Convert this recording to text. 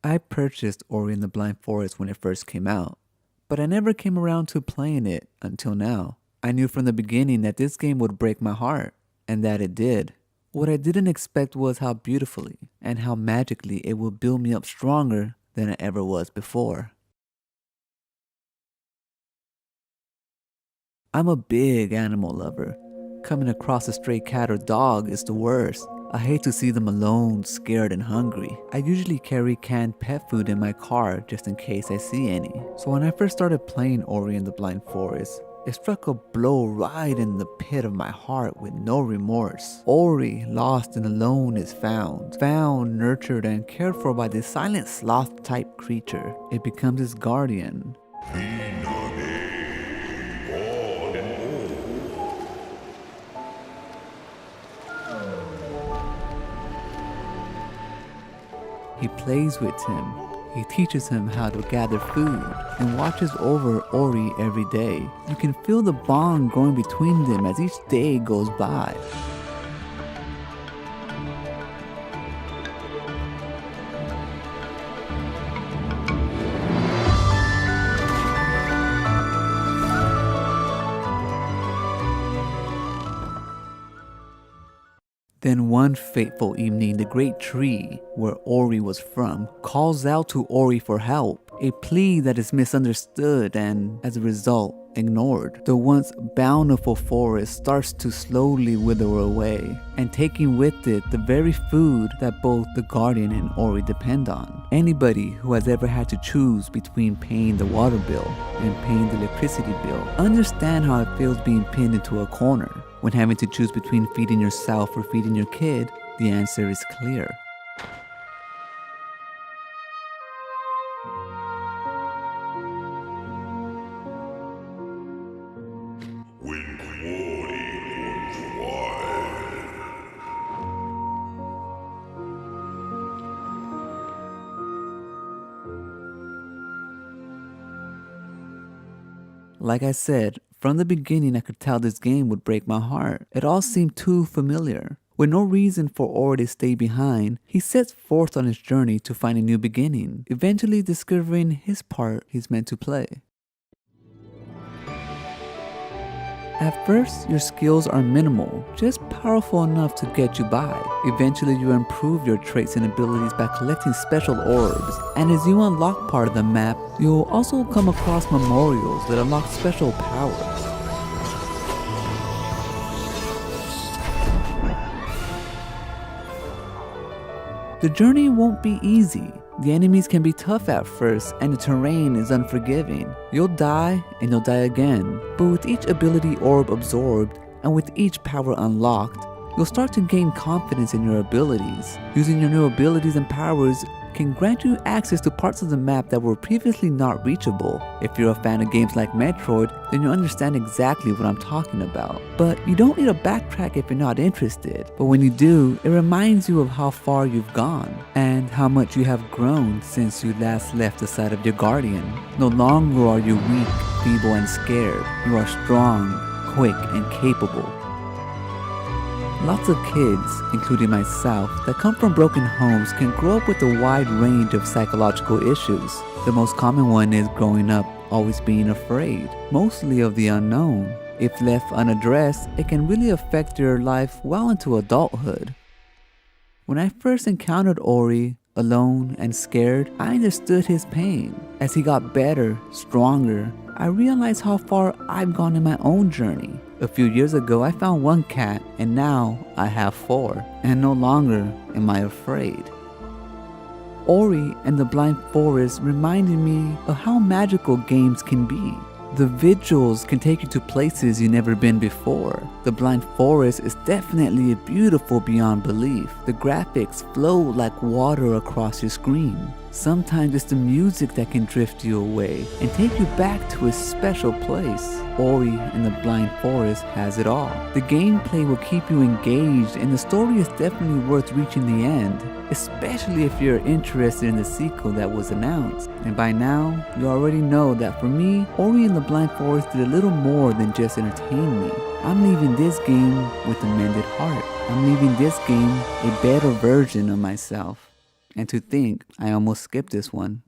I purchased Ori and the Blind Forest when it first came out, but I never came around to playing it until now. I knew from the beginning that this game would break my heart, and that it did. What I didn't expect was how beautifully and how magically it would build me up stronger than I ever was before. I'm a big animal lover. Coming across a stray cat or dog is the worst. I hate to see them alone, scared and hungry. I usually carry canned pet food in my car just in case I see any. So when I first started playing Ori and the Blind Forest, it struck a blow right in the pit of my heart with no remorse. Ori, lost and alone, is found. Found, nurtured, and cared for by this silent sloth-type creature. It becomes his guardian. He plays with him. He teaches him how to gather food and watches over Ori every day. You can feel the bond growing between them as each day goes by. Then one fateful evening, the great tree where Ori was from calls out to Ori for help, a plea that is misunderstood and, as a result, ignored. The once bountiful forest starts to slowly wither away, and taking with it the very food that both the guardian and Ori depend on. Anybody who has ever had to choose between paying the water bill and paying the electricity bill understand how it feels being pinned into a corner. When having to choose between feeding yourself or feeding your kid, the answer is clear. Like I said, from the beginning I could tell this game would break my heart. It all seemed too familiar. With no reason for Ori to stay behind, he sets forth on his journey to find a new beginning, eventually discovering his part he's meant to play. At first, your skills are minimal, just powerful enough to get you by. Eventually, you improve your traits and abilities by collecting special orbs, and as you unlock part of the map, you'll also come across memorials that unlock special powers. The journey won't be easy. The enemies can be tough at first, and the terrain is unforgiving. You'll die, and you'll die again. But with each ability orb absorbed, and with each power unlocked, you'll start to gain confidence in your abilities. Using your new abilities and powers can grant you access to parts of the map that were previously not reachable. If you're a fan of games like Metroid, then you'll understand exactly what I'm talking about. But you don't need to backtrack if you're not interested. But when you do, it reminds you of how far you've gone and how much you have grown since you last left the side of your guardian. No longer are you weak, feeble, and scared. You are strong, quick, and capable. Lots of kids, including myself, that come from broken homes can grow up with a wide range of psychological issues. The most common one is growing up always being afraid, mostly of the unknown. If left unaddressed, it can really affect your life well into adulthood. When I first encountered Ori, alone and scared, I understood his pain. As he got better, stronger, I realized how far I've gone in my own journey. A few years ago, I found one cat, and now I have 4, and no longer am I afraid. Ori and the Blind Forest reminded me of how magical games can be. The visuals can take you to places you've never been before. The Blind Forest is definitely beautiful beyond belief. The graphics flow like water across your screen. Sometimes it's the music that can drift you away and take you back to a special place. Ori and the Blind Forest has it all. The gameplay will keep you engaged, and the story is definitely worth reaching the end, especially if you're interested in the sequel that was announced. And by now, you already know that for me, Ori and the Blind Forest did a little more than just entertain me. I'm leaving this game with a mended heart. I'm leaving this game a better version of myself. And to think, I almost skipped this one.